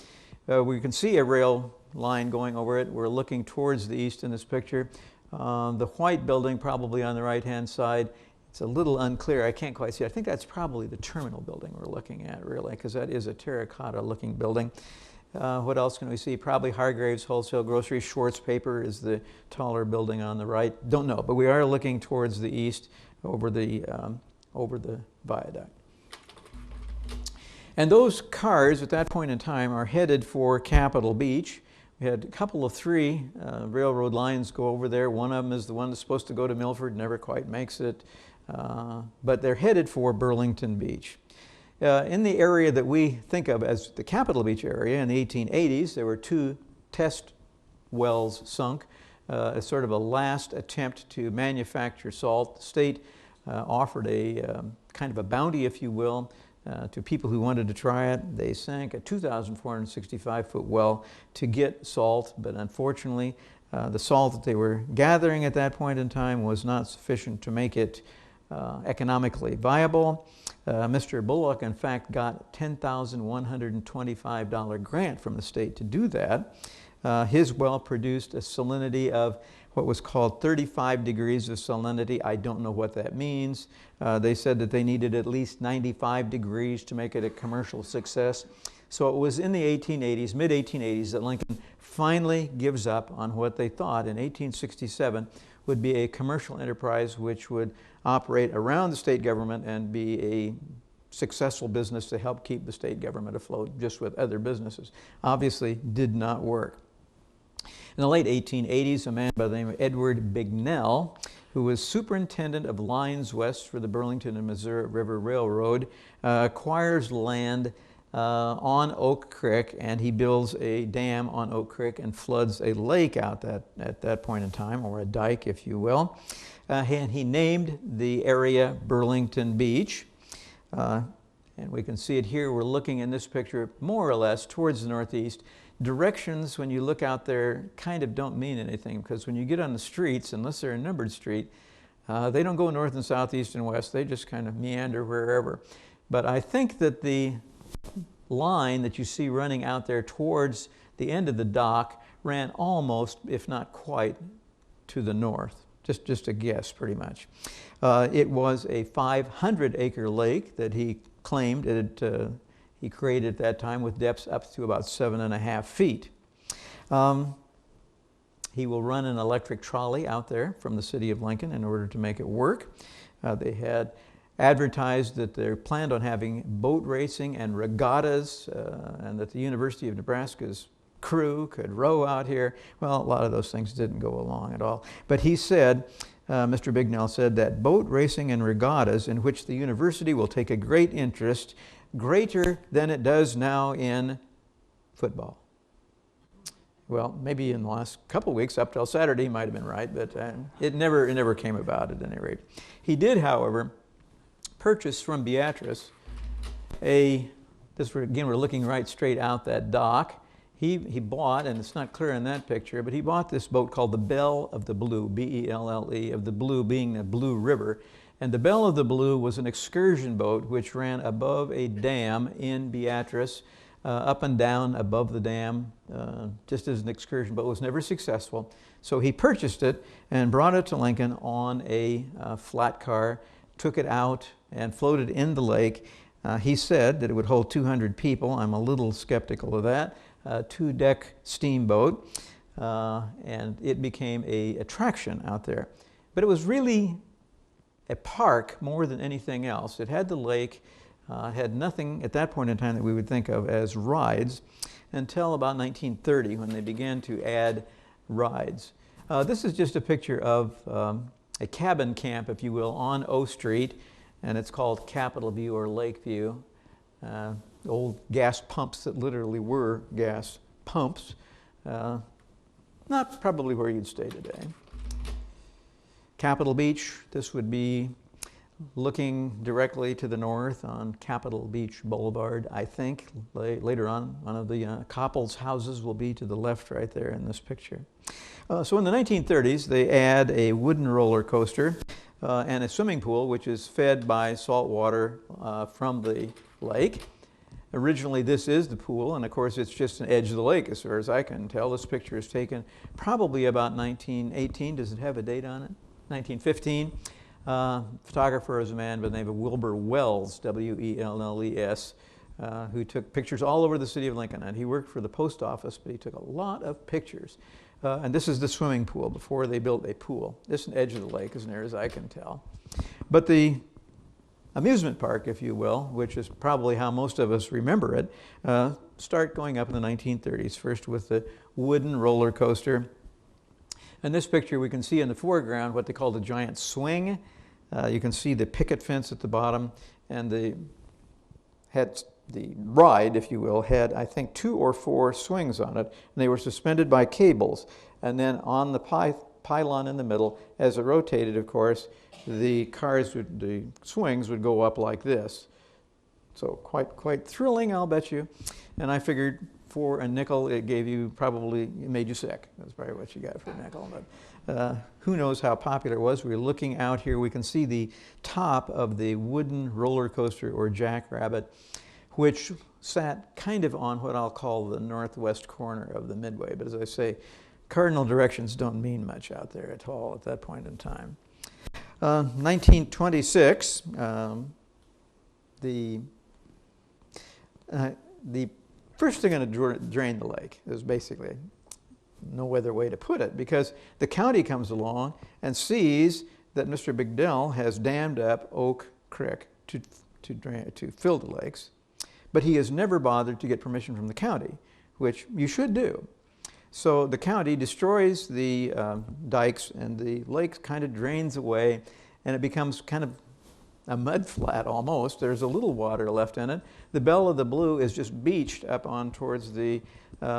We can see a rail line going over it. We're looking towards the east in this picture. The white building probably on the right-hand side. It's a little unclear. I can't quite see it. I think that's probably the terminal building we're looking at, really, because that is a terracotta-looking building. What else can we see? Probably Hargrave's Wholesale Grocery. Schwartz Paper is the taller building on the right. Don't know, but we are looking towards the east over the viaduct. And those cars at that point in time are headed for Capitol Beach. We had a couple of 3 railroad lines go over there. One of them is the one that's supposed to go to Milford, never quite makes it. But they're headed for Burlington Beach. In the area that we think of as the Capitol Beach area in the 1880s, there were 2 test wells sunk as sort of a last attempt to manufacture salt. The state offered a kind of a bounty, if you will, to people who wanted to try it. They sank a 2,465-foot well to get salt, but unfortunately, the salt that they were gathering at that point in time was not sufficient to make it economically viable. Mr. Bullock, in fact, got a $10,125 grant from the state to do that. His well produced a salinity of what was called 35 degrees of salinity. I don't know what that means. They said that they needed at least 95 degrees to make it a commercial success. So it was in the 1880s, mid-1880s, that Lincoln finally gives up on what they thought in 1867 would be a commercial enterprise which would operate around the state government and be a successful business to help keep the state government afloat just with other businesses. Obviously did not work. In the late 1880s, a man by the name of Edward Bignell, who was superintendent of lines west for the Burlington and Missouri River Railroad, acquires land on Oak Creek, and he builds a dam on Oak Creek and floods a lake out at that point in time, or a dike, if you will. And he named the area Burlington Beach. And we can see it here. We're looking in this picture more or less towards the northeast. Directions, when you look out there, kind of don't mean anything, because when you get on the streets, unless they're a numbered street, they don't go north and south, east and west. They just kind of meander wherever. But I think that the line that you see running out there towards the end of the dock ran almost, if not quite, to the north. Just a guess, pretty much. It was a 500-acre lake that he claimed. he created at that time with depths up to about 7.5 feet. He will run an electric trolley out there from the city of Lincoln in order to make it work. They had advertised that they planned on having boat racing and regattas, and that the University of Nebraska's crew could row out here. Well, a lot of those things didn't go along at all. But he said, Mr. Bignell said, that boat racing and regattas in which the university will take a great interest, greater than it does now in football. Well, maybe in the last couple of weeks, up till Saturday, he might have been right, but it never came about at any rate. He did, however, purchase from Beatrice again, we're looking right straight out that dock. He bought, and it's not clear in that picture, but he bought this boat called the Belle of the Blue, B-E-L-L-E, of the Blue being the Blue River. And the Belle of the Blue was an excursion boat which ran above a dam in Beatrice, up and down above the dam, just as an excursion boat. Was never successful. So he purchased it and brought it to Lincoln on a flat car, took it out and floated in the lake. He said that it would hold 200 people. I'm a little skeptical of that. Two-deck steamboat, and it became an attraction out there. But it was really a park more than anything else. It had the lake, had nothing at that point in time that we would think of as rides until about 1930 when they began to add rides. This is just a picture of a cabin camp, if you will, on O Street, and it's called Capitol View or Lake View. Old gas pumps that literally were gas pumps. Not probably where you'd stay today. Capitol Beach, this would be looking directly to the north on Capitol Beach Boulevard, I think. Later on, one of the Coppels houses will be to the left right there in this picture. So in the 1930s, they add a wooden roller coaster and a swimming pool, which is fed by salt water from the lake. Originally, this is the pool, and of course, it's just an edge of the lake, as far as I can tell. This picture is taken probably about 1918. Does it have a date on it? 1915. Photographer is a man by the name of Wilbur Wells, W-E-L-L-E-S, who took pictures all over the city of Lincoln. And he worked for the post office, but he took a lot of pictures. And this is the swimming pool before they built a pool. This is an edge of the lake, as near as I can tell. But the amusement park, if you will, which is probably how most of us remember it, start going up in the 1930s, first with the wooden roller coaster. In this picture, we can see in the foreground what they call the giant swing. You can see the picket fence at the bottom, and the ride, if you will, had, I think, 2 or 4 swings on it, and they were suspended by cables. And then on the pylon in the middle, as it rotated, of course, the swings would go up like this. So quite thrilling, I'll bet you. And I figured for a nickel, it made you sick. That's probably what you got for a nickel. But who knows how popular it was. We're looking out here. We can see the top of the wooden roller coaster, or jackrabbit, which sat kind of on what I'll call the northwest corner of the midway. But as I say, cardinal directions don't mean much out there at all at that point in time. 1926, the first they're going to drain the lake. There's basically no other way to put it, because the county comes along and sees that Mr. Bignell has dammed up Oak Creek to fill the lakes, but he has never bothered to get permission from the county, which you should do. So the county destroys the dikes, and the lake kind of drains away, and it becomes kind of a mud flat almost. There's a little water left in it. The Belle of the Blue is just beached up on towards the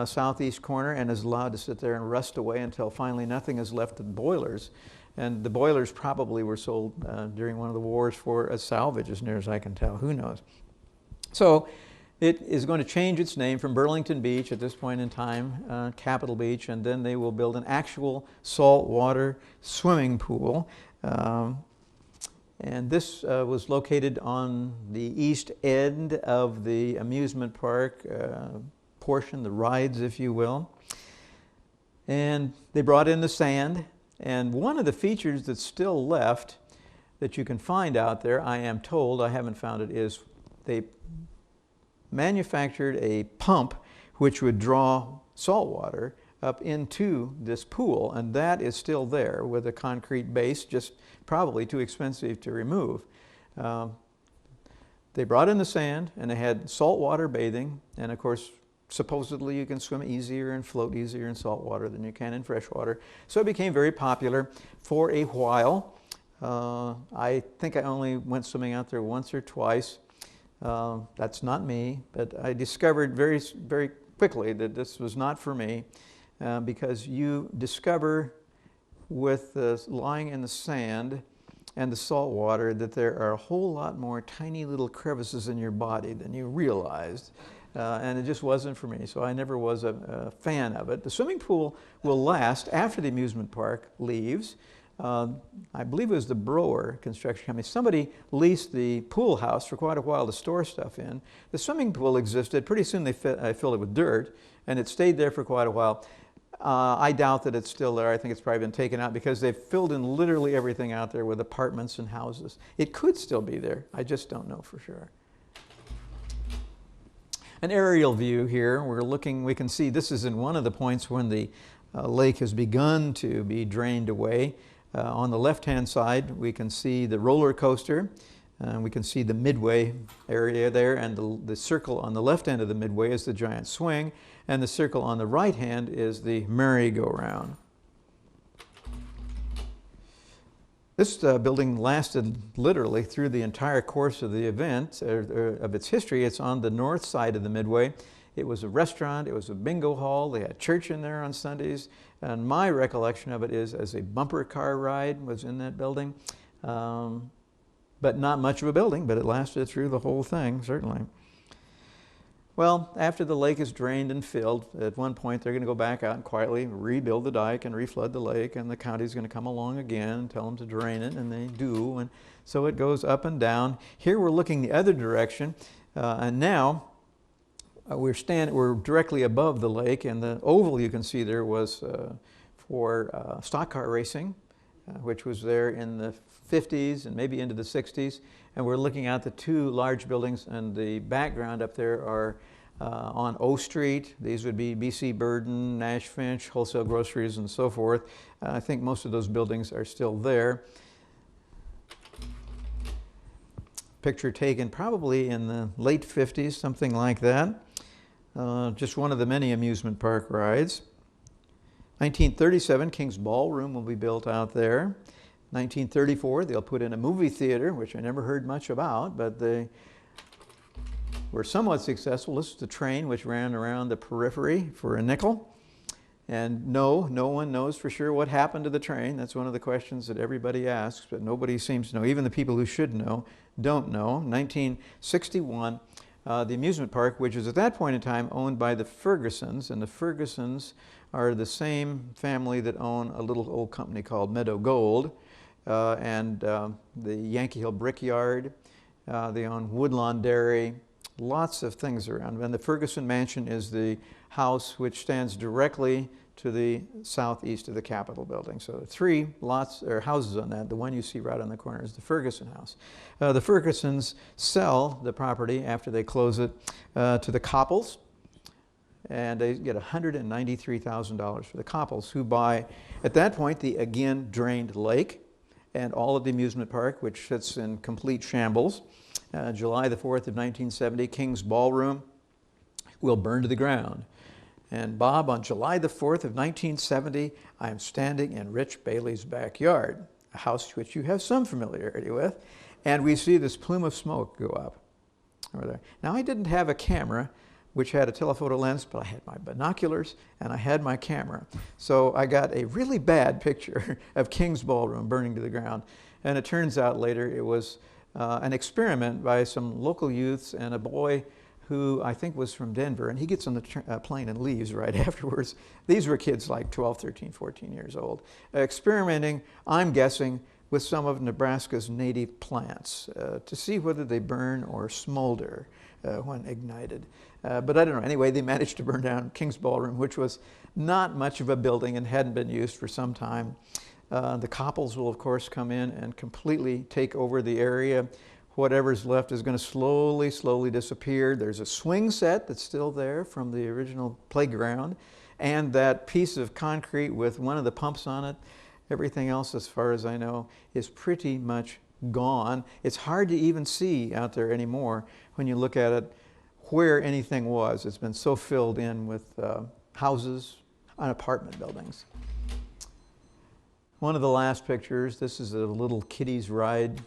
southeast corner and is allowed to sit there and rust away until finally nothing is left of the boilers. And the boilers probably were sold during one of the wars for a salvage, as near as I can tell. Who knows? So it is going to change its name from Burlington Beach at this point in time, Capitol Beach, and then they will build an actual saltwater swimming pool. And this was located on the east end of the amusement park portion, the rides, if you will. And they brought in the sand. And one of the features that's still left that you can find out there, I am told, I haven't found it, is they manufactured a pump which would draw salt water up into this pool, and that is still there with a concrete base, just probably too expensive to remove. They brought in the sand, and they had saltwater bathing, and of course, supposedly you can swim easier and float easier in salt water than you can in fresh water. So it became very popular for a while. I think I only went swimming out there once or twice. That's not me, but I discovered very, very quickly that this was not for me, because you discover with lying in the sand and the salt water that there are a whole lot more tiny little crevices in your body than you realized. And it just wasn't for me, so I never was a fan of it. The swimming pool will last after the amusement park leaves. I believe it was the Brower Construction Company. Somebody leased the pool house for quite a while to store stuff in. The swimming pool existed. Pretty soon they filled it with dirt, and it stayed there for quite a while. I doubt that it's still there. I think it's probably been taken out because they've filled in literally everything out there with apartments and houses. It could still be there. I just don't know for sure. An aerial view here. We're looking, we can see this is in one of the points when the lake has begun to be drained away. On the left-hand side, we can see the roller coaster. We can see the midway area there, and the circle on the left end of the midway is the giant swing, and the circle on the right hand is the merry-go-round. This building lasted literally through the entire course of the event, of its history. It's on the north side of the midway. It was a restaurant, it was a bingo hall, they had church in there on Sundays, and my recollection of it is as a bumper car ride was in that building. But not much of a building, but it lasted through the whole thing, certainly. Well, after the lake is drained and filled, at one point they're going to go back out and quietly rebuild the dike and reflood the lake, and the county's going to come along again and tell them to drain it, and they do, and so it goes up and down. Here we're looking the other direction, and now we're directly above the lake, and the oval you can see there was for stock car racing, which was there in the 50s and maybe into the 60s, and we're looking at the two large buildings, and the background up there are on O Street. These would be B.C. Burden, Nash Finch, Wholesale Groceries, and so forth. I think most of those buildings are still there. Picture taken probably in the late 50s, something like that. Just one of the many amusement park rides. 1937, King's Ballroom will be built out there. 1934, they'll put in a movie theater, which I never heard much about, but they were somewhat successful. This is the train which ran around the periphery for a nickel. And no one knows for sure what happened to the train. That's one of the questions that everybody asks, but nobody seems to know. Even the people who should know don't know. 1961, the amusement park, which is at that point in time owned by the Fergusons, and the Fergusons are the same family that own a little old company called Meadow Gold, and the Yankee Hill Brickyard. They own Woodlawn Dairy, lots of things around. And the Ferguson Mansion is the house which stands directly to the southeast of the Capitol building. So 3 lots or houses on that. The one you see right on the corner is the Ferguson house. The Fergusons sell the property after they close it to the Copples, and they get $193,000 for the Copples, who buy, at that point, the again drained lake and all of the amusement park, which sits in complete shambles. July the 4th of 1970, King's Ballroom will burn to the ground. And Bob, on July the 4th of 1970, I am standing in Rich Bailey's backyard, a house which you have some familiarity with, and we see this plume of smoke go up over there. Now, I didn't have a camera which had a telephoto lens, but I had my binoculars and I had my camera. So I got a really bad picture of King's Ballroom burning to the ground. And it turns out later it was an experiment by some local youths and a boy who I think was from Denver, and he gets on the plane and leaves right afterwards. These were kids like 12, 13, 14 years old, experimenting, I'm guessing, with some of Nebraska's native plants to see whether they burn or smolder when ignited. But I don't know. Anyway, they managed to burn down King's Ballroom, which was not much of a building and hadn't been used for some time. The Copples will, of course, come in and completely take over the area whatever's left is going to slowly disappear. There's a swing set that's still there from the original playground, and that piece of concrete with one of the pumps on it. Everything else, as far as I know, is pretty much gone. It's hard to even see out there anymore when you look at it where anything was. It's been so filled in with houses and apartment buildings. One of the last pictures, this is a little kiddies ride.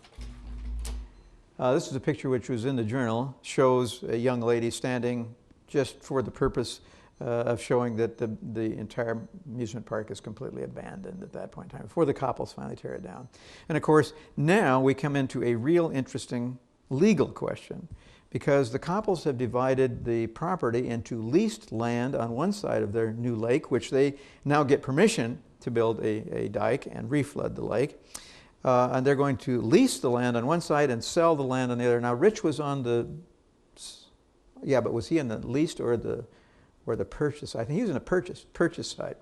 This is a picture which was in the journal, shows a young lady standing just for the purpose of showing that the entire amusement park is completely abandoned at that point in time, before the Coppels finally tear it down. And of course, now we come into a real interesting legal question, because the Coppels have divided the property into leased land on one side of their new lake, which they now get permission to build a dike and reflood the lake. And they're going to lease the land on one side and sell the land on the other. Now, Rich was on the, yeah, but was he in the leased or the purchase? I think he was in the purchase side.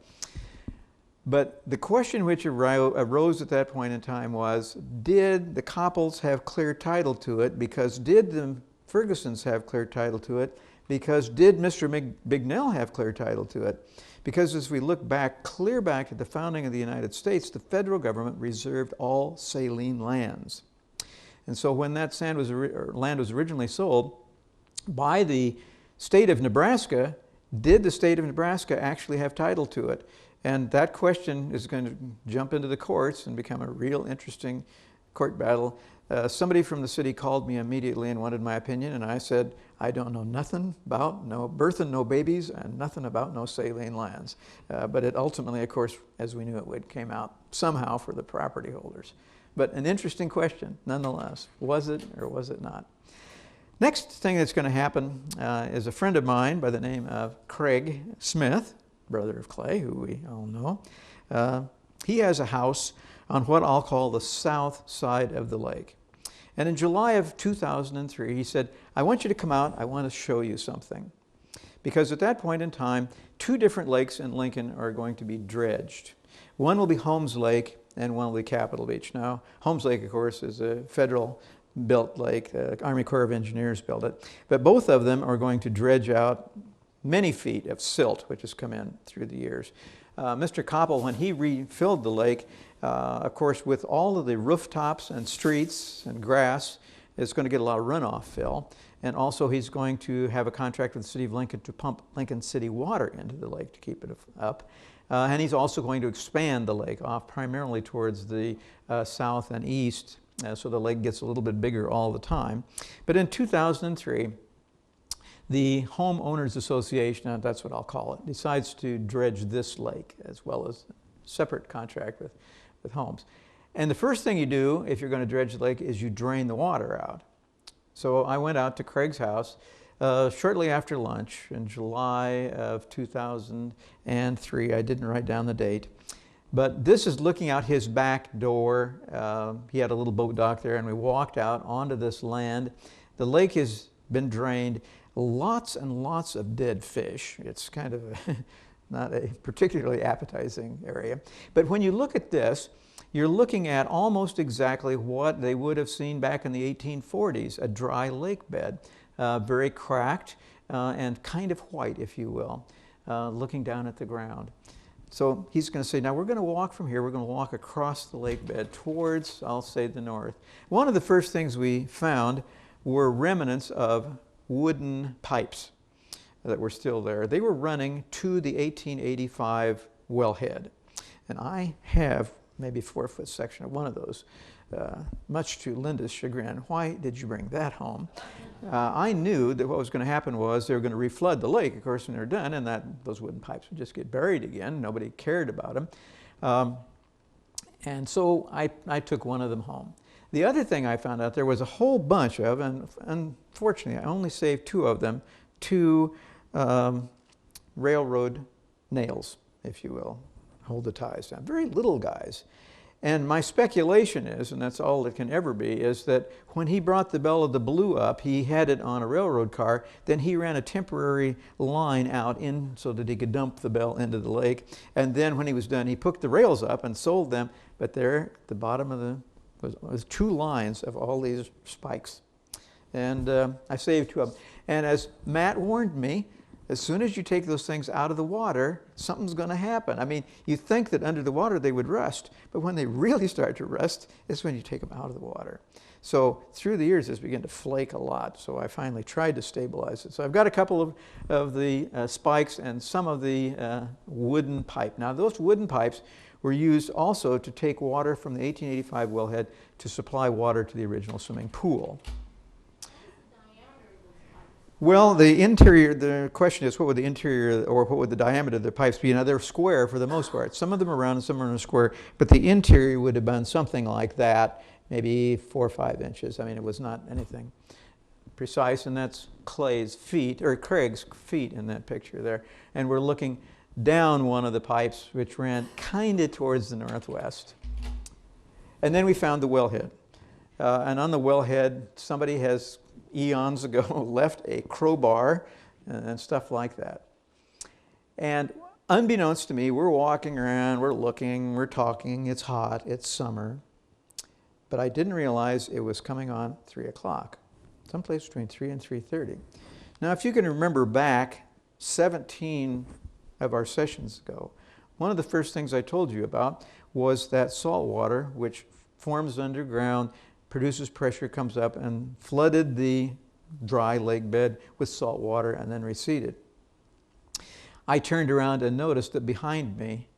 But the question which arose at that point in time was, did the Coppels have clear title to it? Because did the Fergusons have clear title to it? Because did Mr. Bignell have clear title to it? Because as we look back, clear back to the founding of the United States, the federal government reserved all saline lands. And so when that land was originally sold by the state of Nebraska, did the state of Nebraska actually have title to it? And that question is going to jump into the courts and become a real interesting court battle. Somebody from the city called me immediately and wanted my opinion, and I said, I don't know nothing about no birthing no babies and nothing about no saline lands. But it ultimately, of course, as we knew it would, came out somehow for the property holders. But an interesting question, nonetheless. Was it or was it not? Next thing that's going to happen is a friend of mine by the name of Craig Smith, brother of Clay, who we all know. He has a house on what I'll call the south side of the lake. And in July of 2003, he said, I want you to come out, I want to show you something. Because at that point in time, two different lakes in Lincoln are going to be dredged. One will be Holmes Lake and one will be Capitol Beach. Now, Holmes Lake, of course, is a federal built lake. The Army Corps of Engineers built it. But both of them are going to dredge out many feet of silt, which has come in through the years. Mr. Koppel, when he refilled the lake, of course, with all of the rooftops and streets and grass, it's going to get a lot of runoff fill. And also he's going to have a contract with the city of Lincoln to pump Lincoln City water into the lake to keep it up. And he's also going to expand the lake off primarily towards the south and east, so the lake gets a little bit bigger all the time. But in 2003, the Homeowners Association, that's what I'll call it, decides to dredge this lake as well as a separate contract with Holmes. And the first thing you do if you're going to dredge the lake is you drain the water out. So I went out to Craig's house shortly after lunch in July of 2003. I didn't write down the date. But this is looking out his back door. He had a little boat dock there, and we walked out onto this land. The lake has been drained. Lots and lots of dead fish. It's kind of not a particularly appetizing area. But when you look at this, you're looking at almost exactly what they would have seen back in the 1840s, a dry lake bed, very cracked and kind of white, if you will, looking down at the ground. So he's going to say, now we're going to walk from here, we're going to walk across the lake bed towards, I'll say, the north. One of the first things we found were remnants of wooden pipes that were still there. They were running to the 1885 wellhead. And I have maybe 4-foot section of one of those, much to Linda's chagrin. Why did you bring that home? I knew that what was going to happen was they were going to reflood the lake, of course, when they're done, and that those wooden pipes would just get buried again. Nobody cared about them. And so I took one of them home. The other thing I found out there was a whole bunch of, and unfortunately I only saved 2 of them, 2 railroad nails, if you will, hold the ties down. Very little guys. And my speculation is, and that's all it can ever be, is that when he brought the Belle of the Blue up, he had it on a railroad car, then he ran a temporary line out in so that he could dump the Belle into the lake. And then when he was done, he hooked the rails up and sold them. But there at the bottom of the was 2 lines of all these spikes. And I saved 2 of them. And as Matt warned me, as soon as you take those things out of the water, something's going to happen. I mean, you think that under the water they would rust, but when they really start to rust is when you take them out of the water. So through the years, it's begun to flake a lot. So I finally tried to stabilize it. So I've got a couple of the spikes and some of the wooden pipe. Now, those wooden pipes were used also to take water from the 1885 wellhead to supply water to the original swimming pool. Well, the interior, the question is, what would the interior or what would the diameter of the pipes be? Now, they're square for the most part. Some of them are round and some are square, but the interior would have been something like that, maybe 4 or 5 inches. I mean, it was not anything precise, and that's Craig's feet in that picture there. And we're looking down one of the pipes, which ran kind of towards the northwest. And then we found the wellhead. And on the wellhead, somebody has eons ago left a crowbar and stuff like that. And unbeknownst to me, we're walking around, we're looking, we're talking, it's hot, it's summer. But I didn't realize it was coming on 3 o'clock, someplace between 3 and 3:30. Now, if you can remember back 17 of our sessions ago, one of the first things I told you about was that salt water, which forms underground, produces pressure, comes up, and flooded the dry lake bed with salt water and then receded. I turned around and noticed that behind me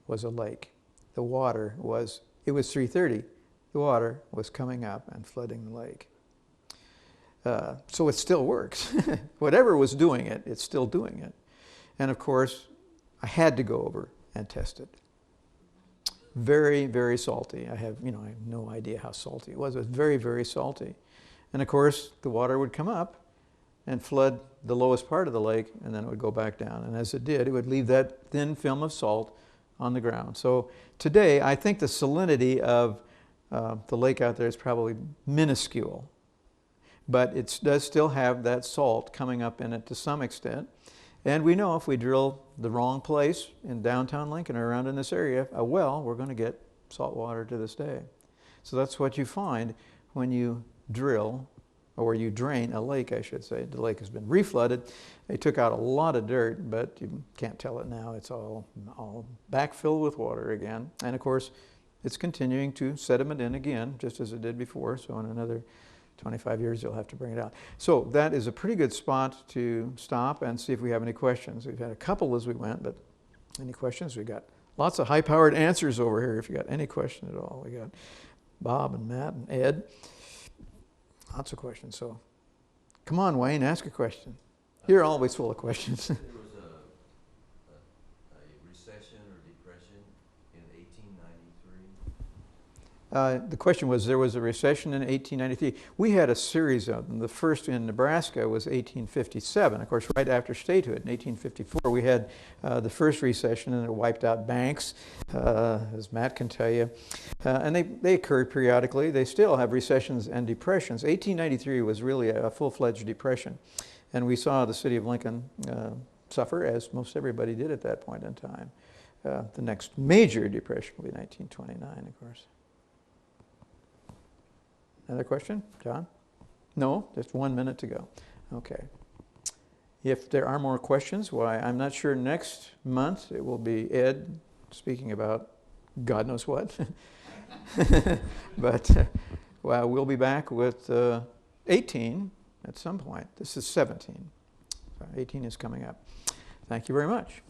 was a lake. The water was, it was 3:30. The water was coming up and flooding the lake. So it still works. Whatever was doing it, it's still doing it. And of course, I had to go over and test it. Very, very salty. I have no idea how salty it was. It was very, very salty. And of course, the water would come up and flood the lowest part of the lake, and then it would go back down. And as it did, it would leave that thin film of salt on the ground. So today, I think the salinity of the lake out there is probably minuscule. But it does still have that salt coming up in it to some extent. And we know if we drill the wrong place in downtown Lincoln or around in this area, a well, we're going to get salt water to this day. So that's what you find when you drill, or you drain a lake, I should say. The lake has been reflooded. They took out a lot of dirt, but you can't tell it now. It's all backfilled with water again. And of course, it's continuing to sediment in again, just as it did before. So in another 25 years, you'll have to bring it out. So that is a pretty good spot to stop and see if we have any questions. We've had a couple as we went, but any questions? We got lots of high-powered answers over here if you got any question at all. We got Bob and Matt and Ed. Lots of questions. So come on, Wayne, ask a question. You're always full of questions. There was a recession or depression in 1893. The question was, there was a recession in 1893. We had a series of them. The first in Nebraska was 1857. Of course, right after statehood, in 1854, we had the first recession, and it wiped out banks, as Matt can tell you. And they occurred periodically. They still have recessions and depressions. 1893 was really a full-fledged depression. And we saw the city of Lincoln suffer, as most everybody did at that point in time. The next major depression will be 1929, of course. Another question, John? No, just 1 minute to go. Okay. If there are more questions, why, I'm not sure next month it will be Ed speaking about God knows what. But well, we'll be back with 18 at some point. This is 17. So 18 is coming up. Thank you very much.